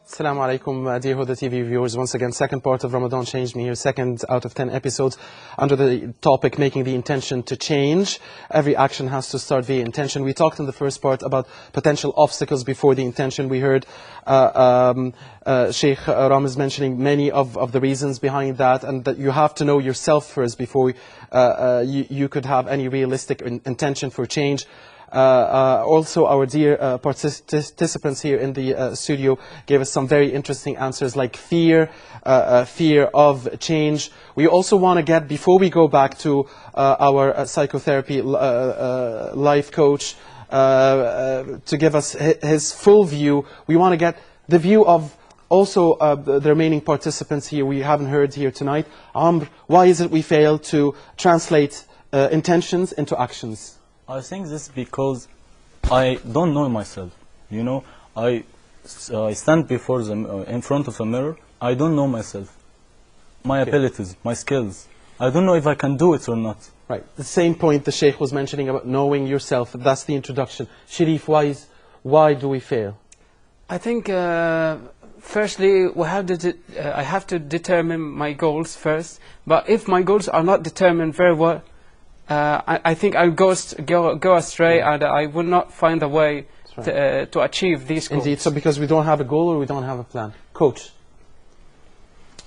Assalamu alaikum, dear Huda TV viewers. Once again, second part of Ramadan Changed Me here, second out of 10 episodes under the topic making the intention to change. Every action has to start via intention. We talked in the first part about potential obstacles before the intention. We heard Sheikh Ram is mentioning many of the reasons behind that, and that you have to know yourself first before you could have any realistic intention for change. Also, our dear participants here in the studio gave us some very interesting answers, like fear of change. We also want to get, before we go back to our psychotherapy life coach to give us his full view, we want to get the view of also the remaining participants here we haven't heard here tonight. Why is it we fail to translate intentions into actions? I think this is because I don't know myself. You know, I stand before in front of a mirror. I don't know myself, my abilities, my skills. I don't know if I can do it or not. Right. The same point the Sheikh was mentioning about knowing yourself. That's the introduction. Sharif, why do we fail? I think firstly I have to determine my goals first. But if my goals are not determined very well, I think I'll go astray, and I will not find a way to achieve these goals. Indeed, so because we don't have a goal or we don't have a plan. Coach?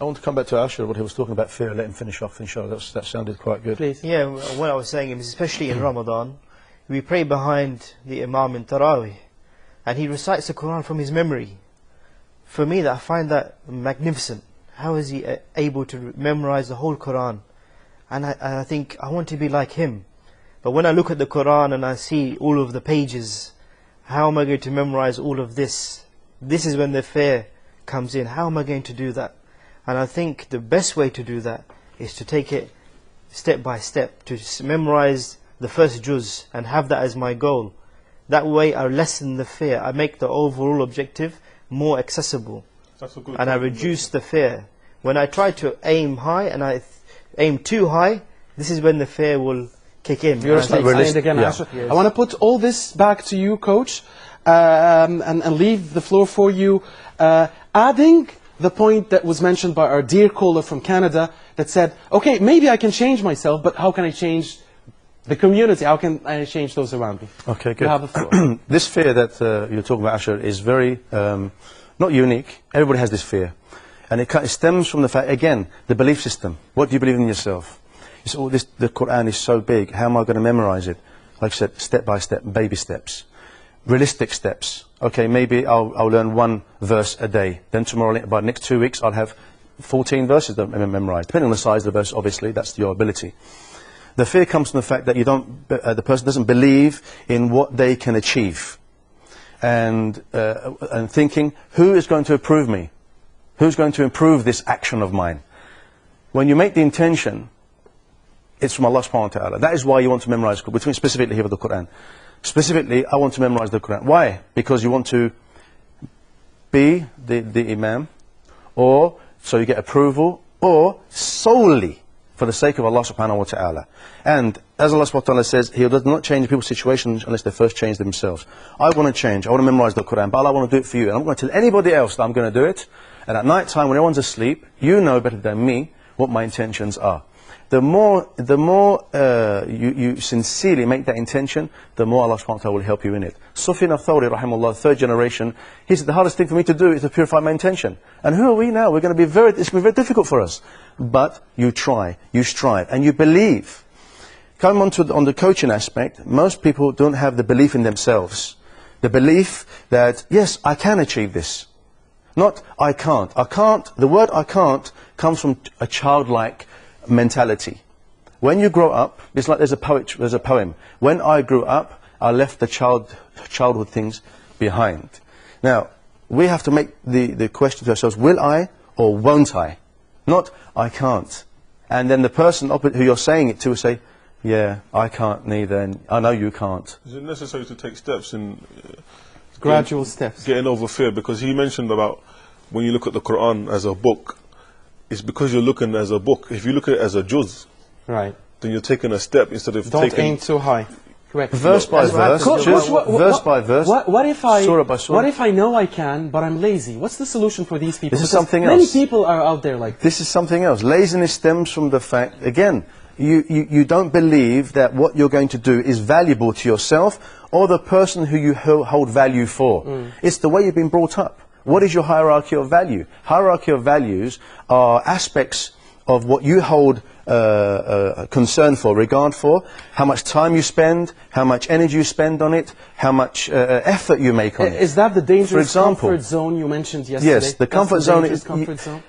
I want to come back to Asher, what he was talking about fear. Let him finish off, inshallah. That sounded quite good. Please. Yeah, what I was saying is, especially in Ramadan, we pray behind the Imam in Tarawih, and he recites the Quran from his memory. For me, I find that magnificent. How is he able to memorize the whole Quran? And I think I want to be like him. But when I look at the Quran and I see all of the pages, how am I going to memorize all of this? This is when the fear comes in. How am I going to do that? And I think the best way to do that is to take it step by step, to memorize the first juz and have that as my goal. That way I lessen the fear. I make the overall objective more accessible. And I reduce the fear. When I try to aim high and I aim too high, this is when the fear will kick in. I want to put all this back to you, Coach, and leave the floor for you, adding the point that was mentioned by our dear caller from Canada that said, okay, maybe I can change myself, but how can I change the community? How can I change those around me? Okay, good. You have the floor. This fear that you're talking about, Asher, is very, not unique. Everybody has this fear. And it stems from the fact, again, the belief system. What do you believe in yourself? You say, oh, the Quran is so big, how am I going to memorize it? Like I said, step by step, baby steps. Realistic steps. Okay, maybe I'll learn one verse a day. Then tomorrow, by the next 2 weeks, I'll have 14 verses that I memorize. Depending on the size of the verse, obviously, that's your ability. The fear comes from the fact that the person doesn't believe in what they can achieve. And thinking, who is going to approve me? Who's going to improve this action of mine? When you make the intention, it's from Allah subhanahu wa ta'ala. That is why you want to memorize, we're talking specifically here with the Quran. Specifically, I want to memorize the Quran. Why? Because you want to be the Imam, or so you get approval, or solely for the sake of Allah subhanahu wa ta'ala. And as Allah subhanahu wa ta'ala says, He does not change people's situations unless they first change themselves. I want to change, I want to memorize the Quran, but Allah, I want to do it for you. And I'm not going to tell anybody else that I'm going to do it. And at night time, when everyone's asleep, you know better than me what my intentions are. The more you sincerely make that intention, the more Allah subhanahu wa ta'ala will help you in it. Sufyan al-Thawri, rahimahullah, third generation, he said the hardest thing for me to do is to purify my intention. And who are we now? It's going to be very difficult for us. But you try, you strive, and you believe. Coming on the coaching aspect, most people don't have the belief in themselves. The belief that, yes, I can achieve this. Not, I can't. I can't, the word I can't comes from a childlike mentality. When you grow up, it's like there's a poem. When I grew up, I left the childhood things behind. Now, we have to make the question to ourselves, will I or won't I? Not, I can't. And then the person who you're saying it to will say, yeah, I can't neither, and I know you can't. Is it necessary to take steps in... gradual steps. Getting over fear, because he mentioned about when you look at the Quran as a book, it's because you're looking as a book. If you look at it as a juz, right, then you're taking a step instead of don't aim too high. Correct. Verse by verse, Coach, just what- verse by verse, What if I? surah by surah. What if I know I can, but I'm lazy? What's the solution for these people? This is Because something many else. people are out there like This is something else. Laziness stems from the fact, again, you don't believe that what you're going to do is valuable to yourself or the person who you hold value for. It's the way you've been brought up. What is your hierarchy of value? Hierarchy of values are aspects of what you hold concern for, regard for, how much time you spend, how much energy you spend on it, how much effort you make on it. Is that the dangerous For example, comfort zone you mentioned yesterday? yes, the comfort That's zone dangerous is... comfort zone.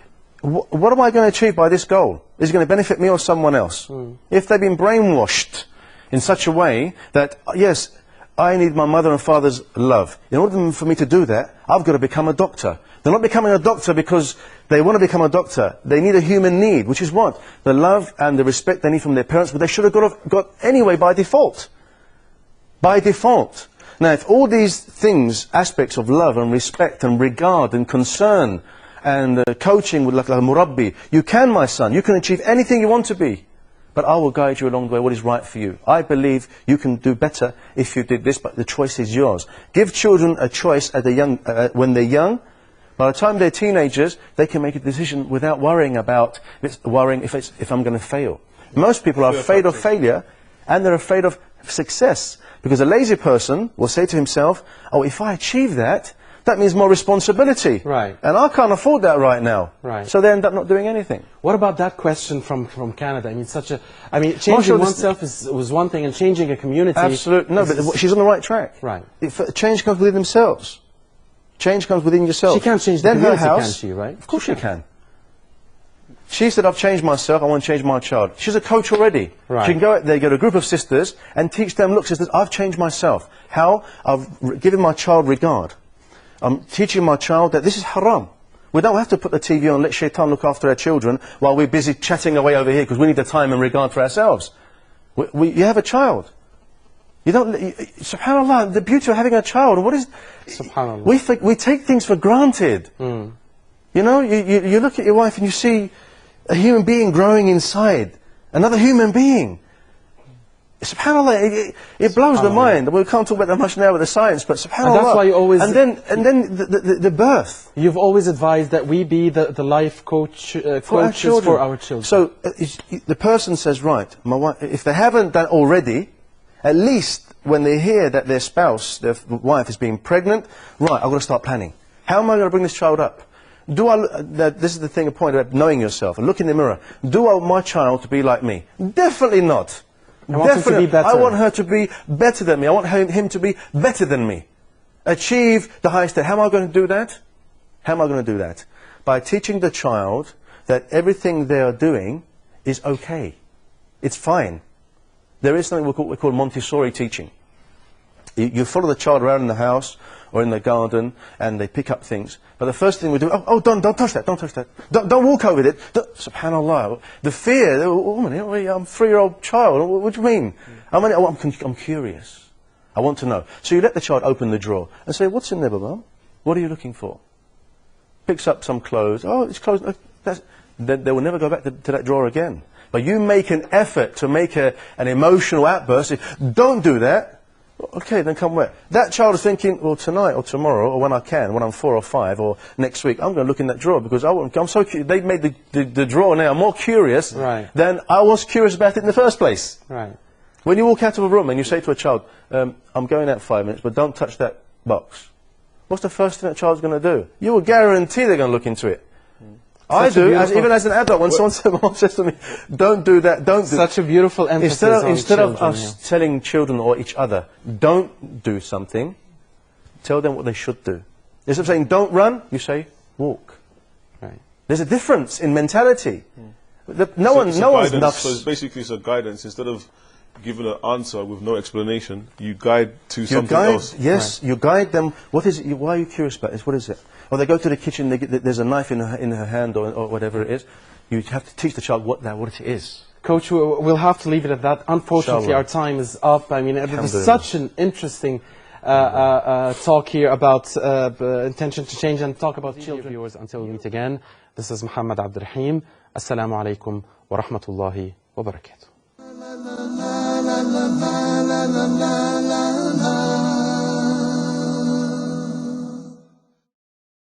What am I going to achieve by this goal? Is it going to benefit me or someone else? If they've been brainwashed in such a way that, yes, I need my mother and father's love. In order for me to do that, I've got to become a doctor. They're not becoming a doctor because they want to become a doctor. They need a human need, which is what? The love and the respect they need from their parents, but they should have got anyway by default. By default. Now, if all these things, aspects of love and respect and regard and concern and coaching with like a murabbi, you can, my son, you can achieve anything you want to be. But I will guide you along the way, what is right for you. I believe you can do better if you did this, but the choice is yours. Give children a choice at when they're young. By the time they're teenagers, they can make a decision without worrying about if I'm going to fail. Most people are afraid of failure, and they're afraid of success. Because a lazy person will say to himself, oh, if I achieve that, that means more responsibility. Right. And I can't afford that right now. Right. So they end up not doing anything. What about that question from Canada? I mean, changing oneself was one thing, and changing a community. Absolutely. No, but she's on the right track. Right. Change comes within themselves. Change comes within yourself. She can't change the Then her community, house, can she, right? Of course she can. She said, I've changed myself, I want to change my child. She's a coach already. Right. She can go out there, get a group of sisters, and teach them, look, sisters, I've changed myself. How? I've given my child regard. I'm teaching my child that this is haram. We don't have to put the TV on and let shaitan look after our children while we're busy chatting away over here because we need the time and regard for ourselves. You have a child. You don't, subhanAllah, the beauty of having a child, what is... Subhanallah. We take things for granted. You know, you look at your wife and you see a human being growing inside, another human being. SubhanAllah, it blows the mind. We can't talk about that much now with the science, but SubhanAllah. And that's why you always... And then the birth. You've always advised that we be the life coaches for our children. So the person says, right, my wife, if they haven't done already, at least when they hear that their spouse, their wife is being pregnant, right, I've got to start planning. How am I going to bring this child up? This is the thing, a point about knowing yourself. Look in the mirror. Do I want my child to be like me? Definitely not. I want him to be better. I want her to be better than me. I want him to be better than me. Achieve the highest. How am I going to do that? How am I going to do that? By teaching the child that everything they are doing is okay. It's fine. There is something we call Montessori teaching. You follow the child around in the house or in the garden and they pick up things. But the first thing we do, don't touch that, don't touch that. Don't walk over it. SubhanAllah. The fear, I'm a 3-year-old child, what do you mean? I'm curious. I want to know. So you let the child open the drawer and say, what's in there, Baba? What are you looking for? Picks up some clothes. Oh, it's clothes. Then they will never go back to that drawer again. But you make an effort to make an emotional outburst. Don't do that. Okay, then come where? That child is thinking, well, tonight or tomorrow, or when I can, when I'm 4 or 5, or next week, I'm going to look in that drawer because I'm so curious. They've made the drawer now more curious than I was curious about it in the first place. Right. When you walk out of a room and you say to a child, I'm going out 5 minutes, but don't touch that box. What's the first thing that child's going to do? You will guarantee they're going to look into it. I do, even as an adult, when someone says to me, don't do that, don't do that. Such a beautiful emphasis Instead of us telling children or each other, don't do something, tell them what they should do. Instead of saying, don't run, you say, walk. Right. There's a difference in mentality. No one's nuts. So basically it's a guidance. Instead of giving an answer with no explanation, you guide to something else. Yes, you guide them. What is it? Why are you curious about this? What is it? Or they go to the kitchen, there's a knife in her hand or whatever it is. You have to teach the child what it is. Coach, we'll have to leave it at that. Unfortunately, Inshallah. our time is up. I mean, it was such an interesting talk here about intention to change and talk about children. Viewers, until we meet again, this is Muhammad Abdurrahim. Assalamu alaikum wa rahmatullahi wa barakatuh. la la la la la la